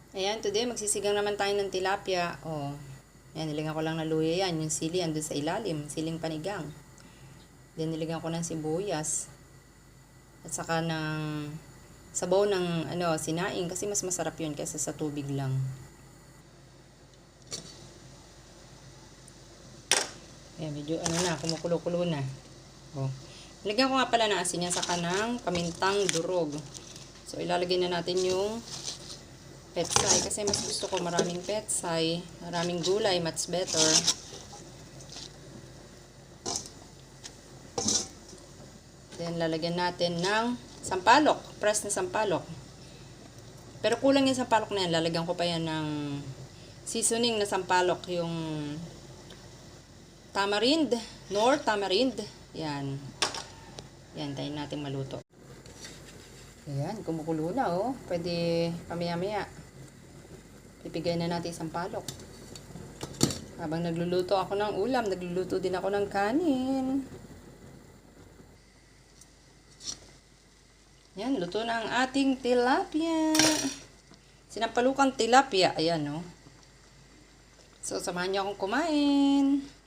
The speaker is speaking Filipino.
Ayan, today magsisigang naman tayo ng tilapia. Oh, ayan, nilagyan ko lang na luya yan. Yung sili andun sa ilalim, siling panigang. Then nilagyan ko ng sibuyas. At saka ng sabaw ng sinaing kasi mas masarap yun kaysa sa tubig lang. Ayan, medyo kumukulo-kulo na. Oh. Nilagyan ko nga pala ng asin yan saka ng pamintang durog. So ilalagay na natin yung petsay kasi mas gusto ko maraming petsay, maraming gulay, much better. Then lalagyan natin ng sampalok, press na sampalok. Pero kulang yung sampalok na yan, lalagyan ko pa yan ng seasoning na sampalok, yung tamarind, nor tamarind. Yan. Yan, tayo natin maluto. Ayan, kumukulo na oh. Pwede pamaya-maya. Ipigay na natin isang palok. Habang nagluluto ako ng ulam, nagluluto din ako ng kanin. Ayan, luto na ang ating tilapia. Sinampalukang tilapia. Ayan oh. So, samahan niyo akong kumain.